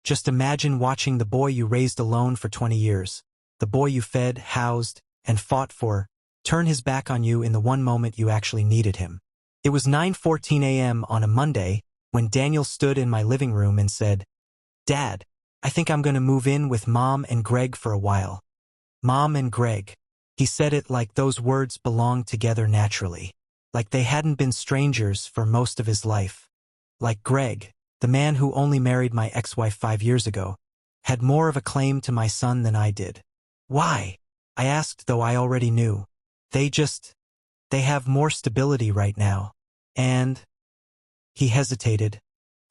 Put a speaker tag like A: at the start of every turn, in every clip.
A: Just imagine watching the boy you raised alone for 20 years, the boy you fed, housed, and fought for, turn his back on you in the one moment you actually needed him. It was 9:14 a.m. on a Monday when Daniel stood in my living room and said, "Dad, I think I'm going to move in with Mom and Greg for a while." Mom and Greg. He said it like those words belonged together naturally, like they hadn't been strangers for most of his life. Like Greg, the man who only married my ex-wife 5 years ago, had more of a claim to my son than I did. Why? I asked, though I already knew. They have more stability right now. And... He hesitated,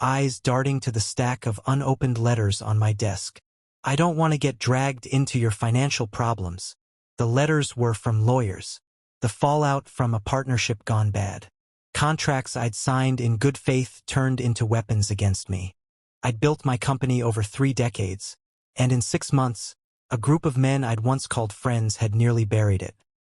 A: eyes darting to the stack of unopened letters on my desk. "I don't want to get dragged into your financial problems." The letters were from lawyers. The fallout from a partnership gone bad. Contracts I'd signed in good faith turned into weapons against me. I'd built my company over 3 decades, and in 6 months, a group of men I'd once called friends had nearly buried it.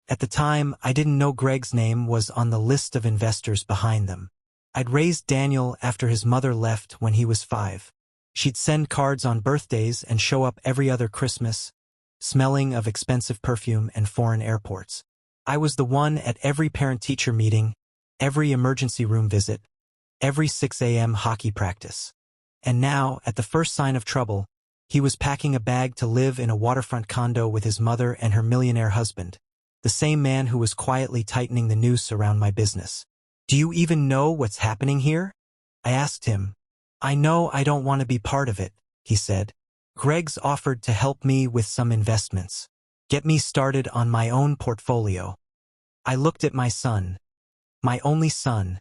A: At the time, I didn't know Greg's name was on the list of investors behind them. I'd raised Daniel after his mother left when he was 5. She'd send cards on birthdays and show up every other Christmas, smelling of expensive perfume and foreign airports. I was the one at every parent-teacher meeting, every emergency room visit, every 6 a.m. hockey practice. And now, at the first sign of trouble, he was packing a bag to live in a waterfront condo with his mother and her millionaire husband, the same man who was quietly tightening the noose around my business. "Do you even know what's happening here?" I asked him. "I know I don't want to be part of it," he said. "Greg's offered to help me with some investments. Get me started on my own portfolio." I looked at my son, my only son,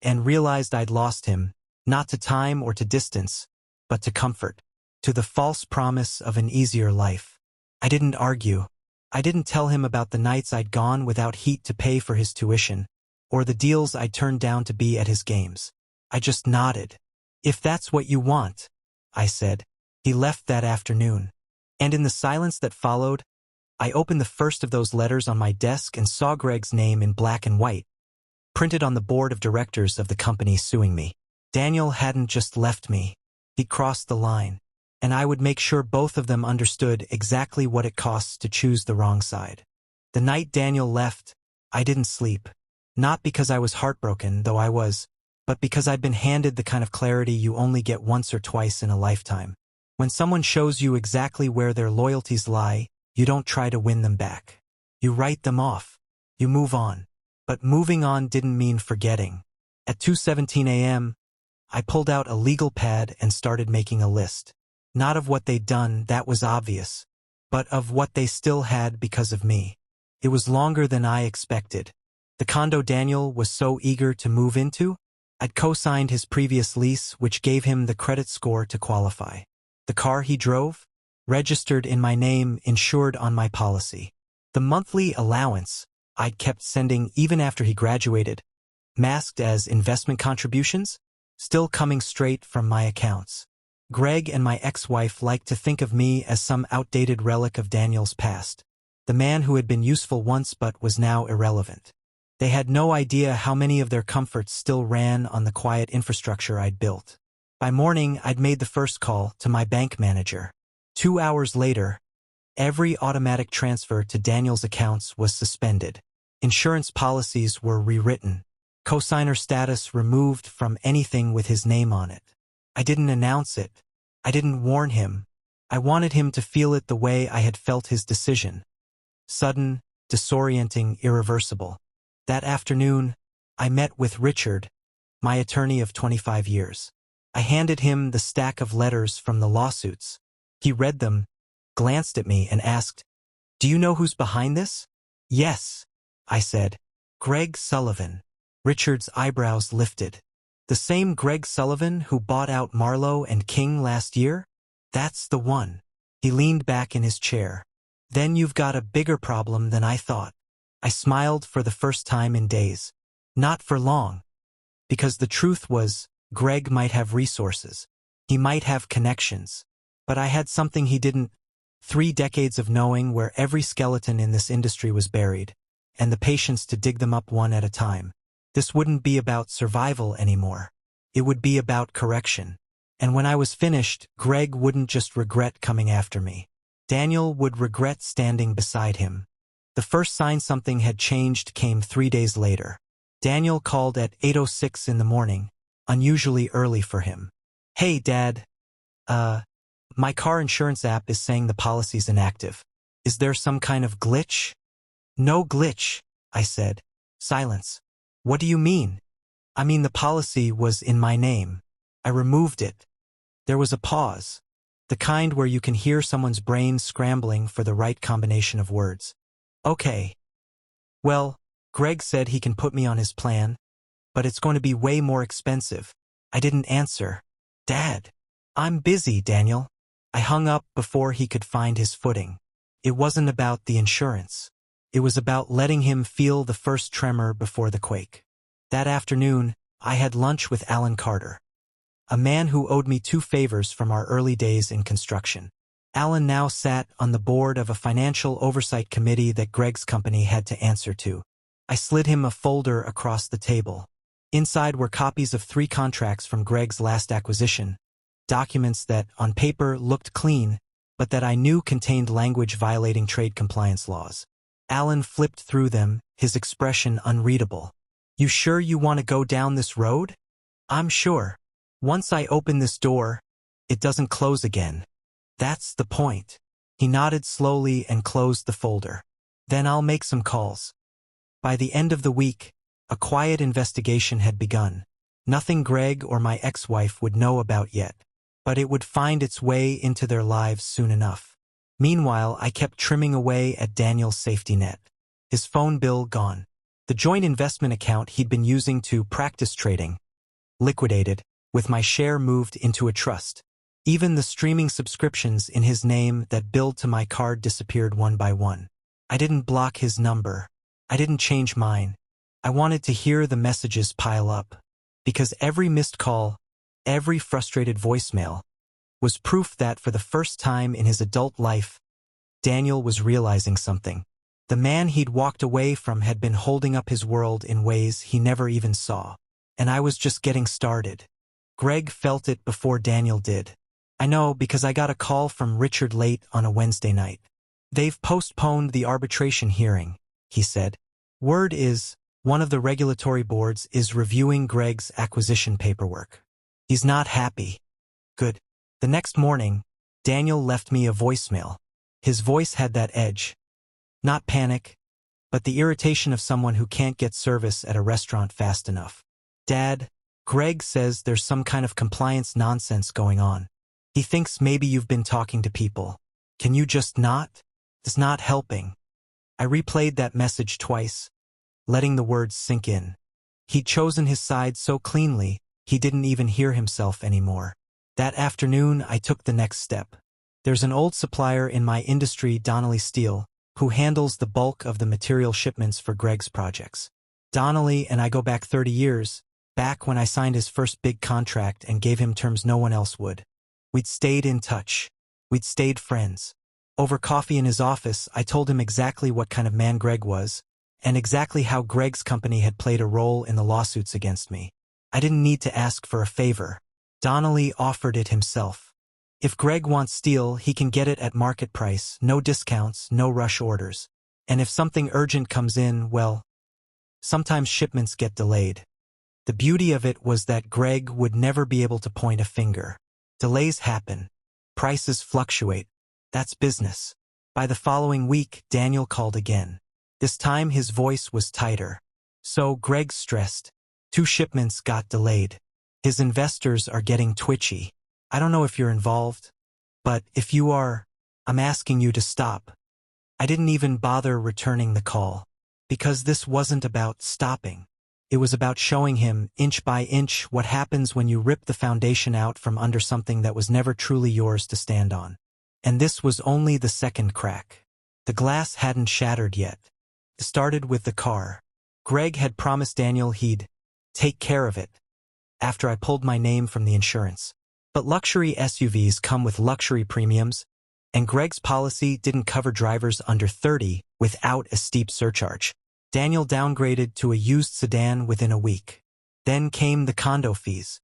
A: and realized I'd lost him, not to time or to distance, but to comfort, to the false promise of an easier life. I didn't argue. I didn't tell him about the nights I'd gone without heat to pay for his tuition, or the deals I'd turned down to be at his games. I just nodded. "If that's what you want," I said. He left that afternoon. And in the silence that followed, I opened the first of those letters on my desk and saw Greg's name in black and white, printed on the board of directors of the company suing me. Daniel hadn't just left me. He'd crossed the line, and I would make sure both of them understood exactly what it costs to choose the wrong side. The night Daniel left, I didn't sleep. Not because I was heartbroken, though I was, but because I'd been handed the kind of clarity you only get once or twice in a lifetime. When someone shows you exactly where their loyalties lie, you don't try to win them back. You write them off. You move on. But moving on didn't mean forgetting. At 2:17 a.m., I pulled out a legal pad and started making a list. Not of what they'd done, that was obvious, but of what they still had because of me. It was longer than I expected. The condo Daniel was so eager to move into, I'd co-signed his previous lease, which gave him the credit score to qualify. The car he drove? Registered in my name, insured on my policy. The monthly allowance I'd kept sending even after he graduated, masked as investment contributions, still coming straight from my accounts. Greg and my ex-wife liked to think of me as some outdated relic of Daniel's past, the man who had been useful once but was now irrelevant. They had no idea how many of their comforts still ran on the quiet infrastructure I'd built. By morning, I'd made the first call to my bank manager. 2 hours later, every automatic transfer to Daniel's accounts was suspended. Insurance policies were rewritten. Cosigner status removed from anything with his name on it. I didn't announce it. I didn't warn him. I wanted him to feel it the way I had felt his decision. Sudden, disorienting, irreversible. That afternoon, I met with Richard, my attorney of 25 years. I handed him the stack of letters from the lawsuits. He read them, glanced at me, and asked, "Do you know who's behind this?" "Yes," I said. "Greg Sullivan." Richard's eyebrows lifted. "The same Greg Sullivan who bought out Marlowe and King last year? That's the one." He leaned back in his chair. "Then you've got a bigger problem than I thought." I smiled for the first time in days. Not for long. Because the truth was, Greg might have resources. He might have connections. But I had something he didn't. 3 decades of knowing where every skeleton in this industry was buried, and the patience to dig them up one at a time. This wouldn't be about survival anymore. It would be about correction. And when I was finished, Greg wouldn't just regret coming after me. Daniel would regret standing beside him. The first sign something had changed came 3 days later. Daniel called at 8:06 in the morning, unusually early for him. "Hey, Dad. My car insurance app is saying the policy's inactive. Is there some kind of glitch?" "No glitch," I said. Silence. "What do you mean?" "I mean the policy was in my name. I removed it." There was a pause, the kind where you can hear someone's brain scrambling for the right combination of words. "Okay. Well, Greg said he can put me on his plan, but it's going to be way more expensive." I didn't answer. "Dad." "I'm busy, Daniel." I hung up before he could find his footing. It wasn't about the insurance. It was about letting him feel the first tremor before the quake. That afternoon, I had lunch with Alan Carter, a man who owed me 2 favors from our early days in construction. Alan now sat on the board of a financial oversight committee that Greg's company had to answer to. I slid him a folder across the table. Inside were copies of 3 contracts from Greg's last acquisition, documents that, on paper, looked clean, but that I knew contained language violating trade compliance laws. Alan flipped through them, his expression unreadable. "You sure you want to go down this road?" "I'm sure. Once I open this door, it doesn't close again. That's the point." He nodded slowly and closed the folder. "Then I'll make some calls." By the end of the week, a quiet investigation had begun. Nothing Greg or my ex-wife would know about yet, but it would find its way into their lives soon enough. Meanwhile, I kept trimming away at Daniel's safety net. His phone bill gone. The joint investment account he'd been using to practice trading liquidated, with my share moved into a trust. Even the streaming subscriptions in his name that billed to my card disappeared one by one. I didn't block his number. I didn't change mine. I wanted to hear the messages pile up, because every missed call, every frustrated voicemail, was proof that for the first time in his adult life, Daniel was realizing something. The man he'd walked away from had been holding up his world in ways he never even saw. And I was just getting started. Greg felt it before Daniel did. I know because I got a call from Richard late on a Wednesday night. "They've postponed the arbitration hearing," he said. "Word is, one of the regulatory boards is reviewing Greg's acquisition paperwork. He's not happy." Good. The next morning, Daniel left me a voicemail. His voice had that edge. Not panic, but the irritation of someone who can't get service at a restaurant fast enough. "Dad, Greg says there's some kind of compliance nonsense going on. He thinks maybe you've been talking to people. Can you just not? It's not helping." I replayed that message twice, letting the words sink in. He'd chosen his side so cleanly, he didn't even hear himself anymore. That afternoon, I took the next step. There's an old supplier in my industry, Donnelly Steel, who handles the bulk of the material shipments for Greg's projects. Donnelly and I go back 30 years, back when I signed his first big contract and gave him terms no one else would. We'd stayed in touch. We'd stayed friends. Over coffee in his office, I told him exactly what kind of man Greg was, and exactly how Greg's company had played a role in the lawsuits against me. I didn't need to ask for a favor. Donnelly offered it himself. If Greg wants steel, he can get it at market price, no discounts, no rush orders. And if something urgent comes in, well, sometimes shipments get delayed. The beauty of it was that Greg would never be able to point a finger. Delays happen. Prices fluctuate. That's business. By the following week, Daniel called again. This time his voice was tighter. "So Greg's stressed. 2 shipments got delayed. His investors are getting twitchy. I don't know if you're involved, but if you are, I'm asking you to stop." I didn't even bother returning the call, because this wasn't about stopping. It was about showing him, inch by inch, what happens when you rip the foundation out from under something that was never truly yours to stand on. And this was only the second crack. The glass hadn't shattered yet. It started with the car. Greg had promised Daniel he'd take care of it after I pulled my name from the insurance. But luxury SUVs come with luxury premiums, and Greg's policy didn't cover drivers under 30 without a steep surcharge. Daniel downgraded to a used sedan within a week. Then came the condo fees.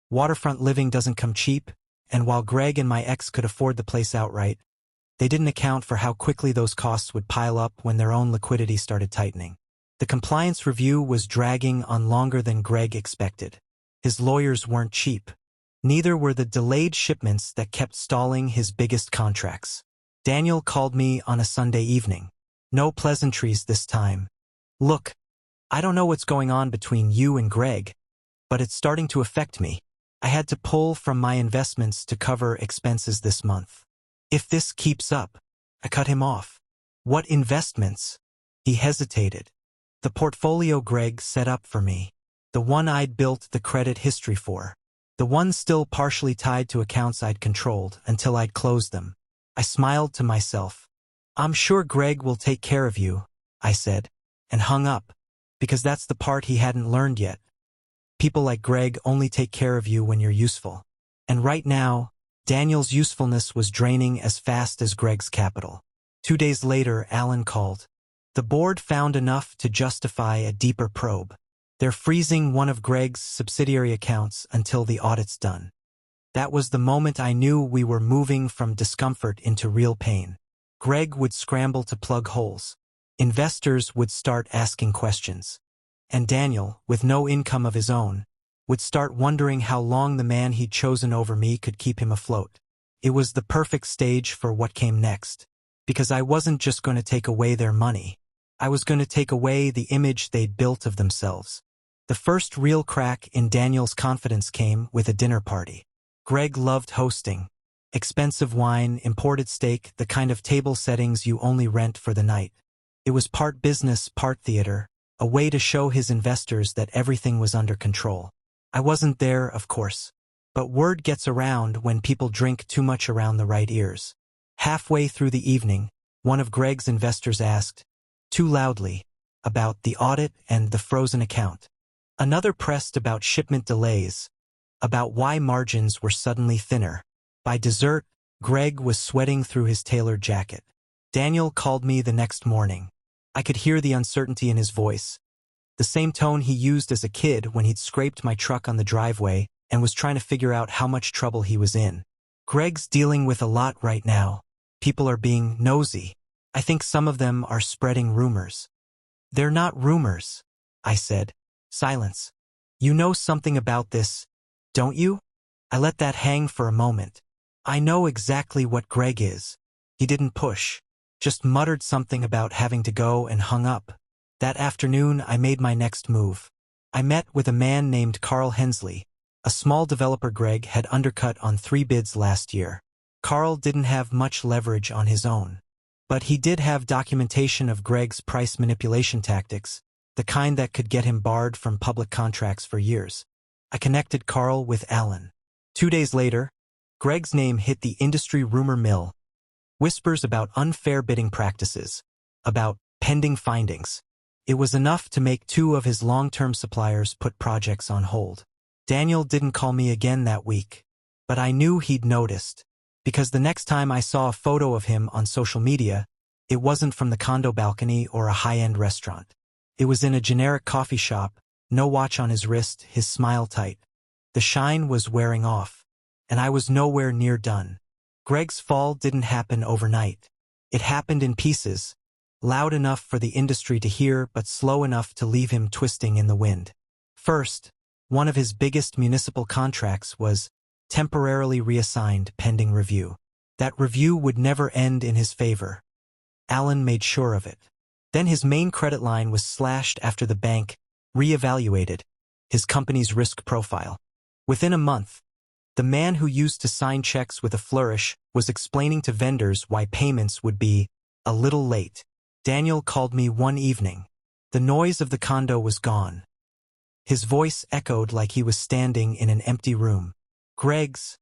A: Waterfront living doesn't come cheap, and while Greg and my ex could afford the place outright, they didn't account for how quickly those costs would pile up when their own liquidity started tightening. The compliance review was dragging on longer than Greg expected. His lawyers weren't cheap. Neither were the delayed shipments that kept stalling his biggest contracts. Daniel called me on a Sunday evening. No pleasantries this time. "Look, I don't know what's going on between you and Greg, but it's starting to affect me. I had to pull from my investments to cover expenses this month. If this keeps up," I cut him off. "What investments?" He hesitated. "The portfolio Greg set up for me. The one I'd built the credit history for. The one still partially tied to accounts I'd controlled until I'd closed them." I smiled to myself. "I'm sure Greg will take care of you," I said, and hung up, because that's the part he hadn't learned yet. People like Greg only take care of you when you're useful. And right now, Daniel's usefulness was draining as fast as Greg's capital. 2 days later, Alan called. The board found enough to justify a deeper probe. They're freezing one of Greg's subsidiary accounts until the audit's done. That was the moment I knew we were moving from discomfort into real pain. Greg would scramble to plug holes. Investors would start asking questions. And Daniel, with no income of his own, would start wondering how long the man he'd chosen over me could keep him afloat. It was the perfect stage for what came next, because I wasn't just going to take away their money. I was going to take away the image they'd built of themselves. The first real crack in Daniel's confidence came with a dinner party. Greg loved hosting. Expensive wine, imported steak, the kind of table settings you only rent for the night. It was part business, part theater, a way to show his investors that everything was under control. I wasn't there, of course. But word gets around when people drink too much around the right ears. Halfway through the evening, one of Greg's investors asked, too loudly, about the audit and the frozen account. Another pressed about shipment delays, about why margins were suddenly thinner. By dessert, Greg was sweating through his tailored jacket. Daniel called me the next morning. I could hear the uncertainty in his voice, the same tone he used as a kid when he'd scraped my truck on the driveway and was trying to figure out how much trouble he was in. "Greg's dealing with a lot right now. People are being nosy. I think some of them are spreading rumors." "They're not rumors," I said. Silence. "You know something about this, don't you?" I let that hang for a moment. I know exactly what Greg is. He didn't push, just muttered something about having to go and hung up. That afternoon, I made my next move. I met with a man named Carl Hensley, a small developer Greg had undercut on 3 bids last year. Carl didn't have much leverage on his own. But he did have documentation of Greg's price manipulation tactics, the kind that could get him barred from public contracts for years. I connected Carl with Alan. 2 days later, Greg's name hit the industry rumor mill. Whispers about unfair bidding practices, about pending findings. It was enough to make 2 of his long-term suppliers put projects on hold. Daniel didn't call me again that week, but I knew he'd noticed, because the next time I saw a photo of him on social media, it wasn't from the condo balcony or a high-end restaurant. It was in a generic coffee shop, no watch on his wrist, his smile tight. The shine was wearing off, and I was nowhere near done. Greg's fall didn't happen overnight. It happened in pieces, loud enough for the industry to hear but slow enough to leave him twisting in the wind. First, one of his biggest municipal contracts was temporarily reassigned pending review. That review would never end in his favor. Alan made sure of it. Then his main credit line was slashed after the bank reevaluated his company's risk profile. Within a month, the man who used to sign checks with a flourish was explaining to vendors why payments would be a little late. Daniel called me one evening. The noise of the condo was gone. His voice echoed like he was standing in an empty room. "Greg's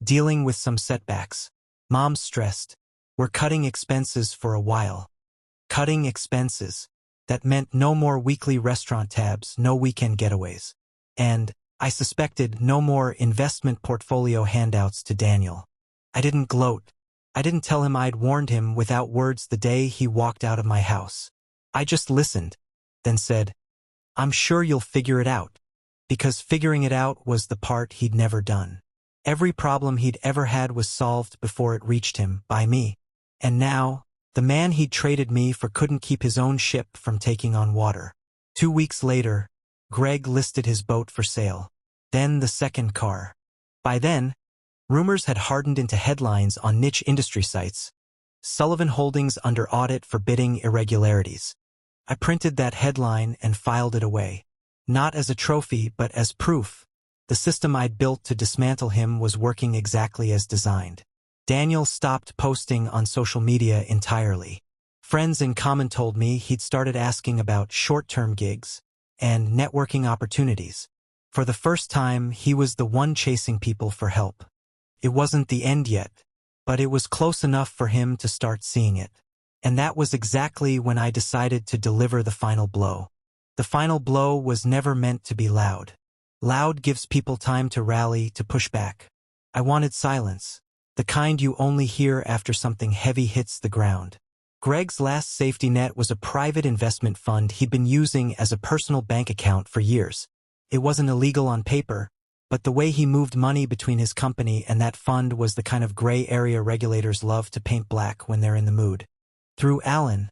A: dealing with some setbacks. Mom's stressed. We're cutting expenses for a while." Cutting expenses. That meant no more weekly restaurant tabs, no weekend getaways. And, I suspected, no more investment portfolio handouts to Daniel. I didn't gloat. I didn't tell him I'd warned him without words the day he walked out of my house. I just listened, then said, "I'm sure you'll figure it out." because figuring it out was the part he'd never done. Every problem he'd ever had was solved before it reached him, by me. And now, the man he'd traded me for couldn't keep his own ship from taking on water. 2 weeks later, Greg listed his boat for sale. Then the second car. By then, rumors had hardened into headlines on niche industry sites. Sullivan Holdings under audit for bidding irregularities. I printed that headline and filed it away. Not as a trophy, but as proof. The system I'd built to dismantle him was working exactly as designed. Daniel stopped posting on social media entirely. Friends in common told me he'd started asking about short-term gigs and networking opportunities. For the first time, he was the one chasing people for help. It wasn't the end yet, but it was close enough for him to start seeing it. And that was exactly when I decided to deliver the final blow. The final blow was never meant to be loud. Loud gives people time to rally, to push back. I wanted silence, the kind you only hear after something heavy hits the ground. Greg's last safety net was a private investment fund he'd been using as a personal bank account for years. It wasn't illegal on paper, but the way he moved money between his company and that fund was the kind of gray area regulators love to paint black when they're in the mood. Through Alan,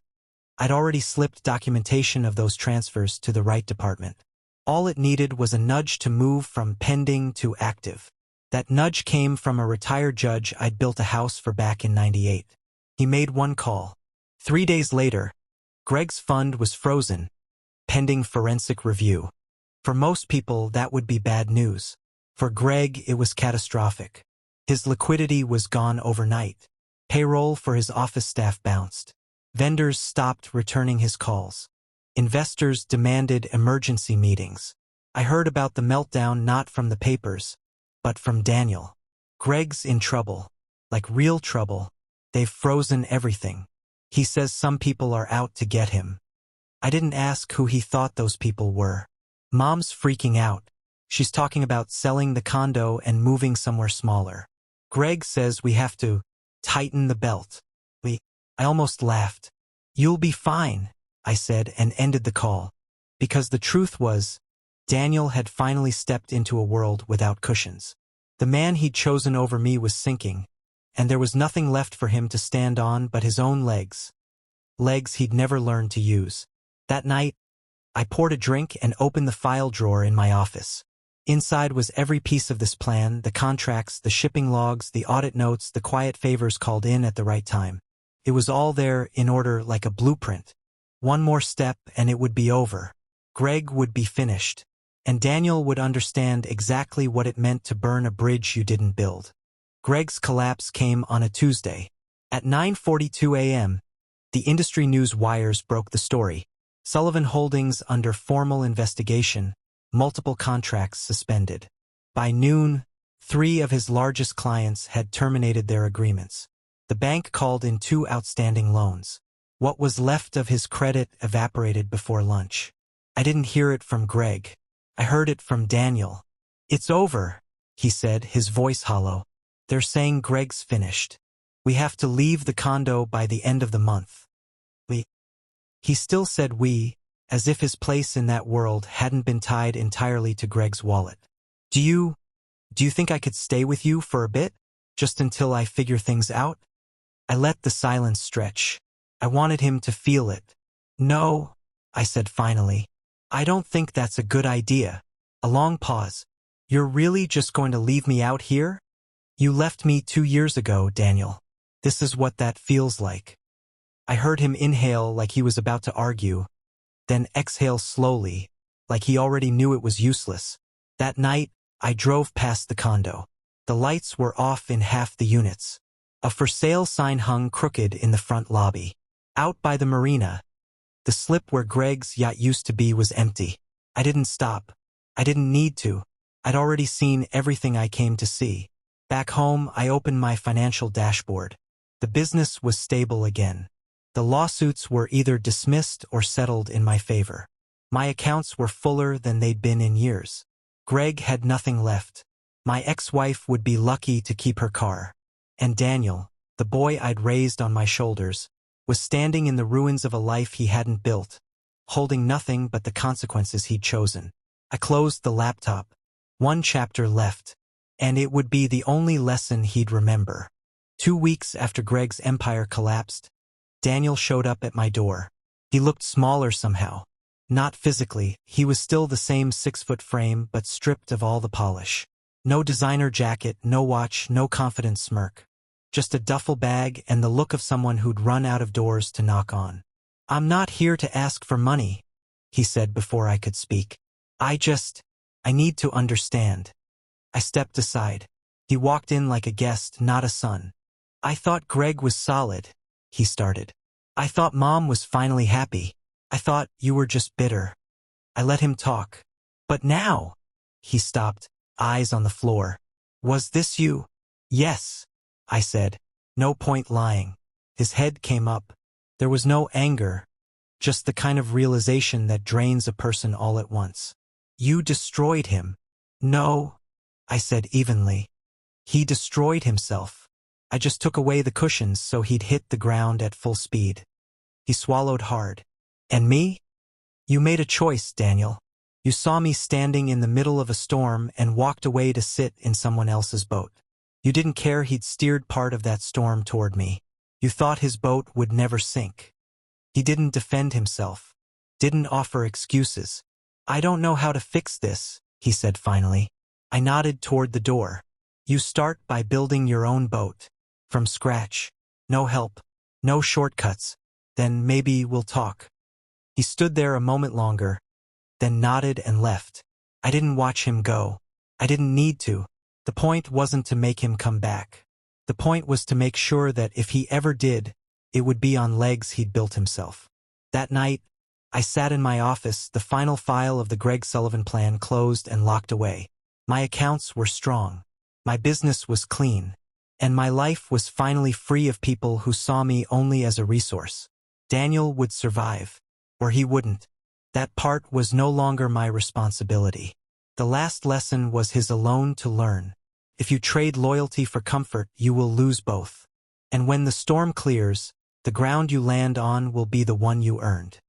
A: I'd already slipped documentation of those transfers to the right department. All it needed was a nudge to move from pending to active. That nudge came from a retired judge I'd built a house for back in '98. He made one call. 3 days later, Greg's fund was frozen, pending forensic review. For most people, that would be bad news. For Greg, it was catastrophic. His liquidity was gone overnight. Payroll for his office staff bounced. Vendors stopped returning his calls. Investors demanded emergency meetings. I heard about the meltdown not from the papers, but from Daniel. Greg's in trouble. Like real trouble. They've frozen everything. He says some people are out to get him. I didn't ask who he thought those people were. Mom's freaking out. She's talking about selling the condo and moving somewhere smaller. Greg says we have to tighten the belt. I almost laughed. You'll be fine, I said and ended the call. Because the truth was, Daniel had finally stepped into a world without cushions. The man he'd chosen over me was sinking, and there was nothing left for him to stand on but his own legs. Legs he'd never learned to use. That night, I poured a drink and opened the file drawer in my office. Inside was every piece of this plan, the contracts, the shipping logs, the audit notes, the quiet favors called in at the right time. It was all there in order like a blueprint. One more step and it would be over. Greg would be finished. And Daniel would understand exactly what it meant to burn a bridge you didn't build. Greg's collapse came on a Tuesday. At 9:42 a.m., the industry news wires broke the story. Sullivan Holdings under formal investigation, multiple contracts suspended. By noon, 3 of his largest clients had terminated their agreements. The bank called in 2 outstanding loans. What was left of his credit evaporated before lunch. I didn't hear it from Greg. I heard it from Daniel. It's over, he said, his voice hollow. They're saying Greg's finished. We have to leave the condo by the end of the month. He still said we, as if his place in that world hadn't been tied entirely to Greg's wallet. Do you think I could stay with you for a bit? Just until I figure things out? I let the silence stretch. I wanted him to feel it. No, I said finally. I don't think that's a good idea. A long pause. You're really just going to leave me out here? You left me 2 years ago, Daniel. This is what that feels like. I heard him inhale like he was about to argue, then exhale slowly, like he already knew it was useless. That night, I drove past the condo. The lights were off in half the units. A for sale sign hung crooked in the front lobby. Out by the marina, the slip where Greg's yacht used to be was empty. I didn't stop. I didn't need to. I'd already seen everything I came to see. Back home, I opened my financial dashboard. The business was stable again. The lawsuits were either dismissed or settled in my favor. My accounts were fuller than they'd been in years. Greg had nothing left. My ex-wife would be lucky to keep her car. And Daniel, the boy I'd raised on my shoulders, was standing in the ruins of a life he hadn't built, holding nothing but the consequences he'd chosen. I closed the laptop. One chapter left. And it would be the only lesson he'd remember. 2 weeks after Greg's empire collapsed, Daniel showed up at my door. He looked smaller somehow. Not physically, he was still the same 6-foot frame but stripped of all the polish. No designer jacket, no watch, no confident smirk. Just a duffel bag and the look of someone who'd run out of doors to knock on. "I'm not here to ask for money," he said before I could speak. I need to understand." I stepped aside. He walked in like a guest, not a son. "I thought Greg was solid," he started. "I thought Mom was finally happy. I thought you were just bitter." I let him talk. "But now," he stopped, eyes on the floor. "Was this you?" "Yes," I said. No point lying. His head came up. There was no anger, just the kind of realization that drains a person all at once. "You destroyed him." "No," I said evenly. "He destroyed himself. I just took away the cushions so he'd hit the ground at full speed." He swallowed hard. "And me? You made a choice, Daniel. You saw me standing in the middle of a storm and walked away to sit in someone else's boat. You didn't care he'd steered part of that storm toward me. You thought his boat would never sink. He didn't defend himself, didn't offer excuses. "I don't know how to fix this," he said finally. I nodded toward the door. "You start by building your own boat. From scratch. No help. No shortcuts. Then maybe we'll talk." He stood there a moment longer, then nodded and left. I didn't watch him go. I didn't need to. The point wasn't to make him come back. The point was to make sure that if he ever did, it would be on legs he'd built himself. That night, I sat in my office, the final file of the Greg Sullivan plan closed and locked away. My accounts were strong. My business was clean. And my life was finally free of people who saw me only as a resource. Daniel would survive, or he wouldn't. That part was no longer my responsibility. The last lesson was his alone to learn. If you trade loyalty for comfort, you will lose both. And when the storm clears, the ground you land on will be the one you earned.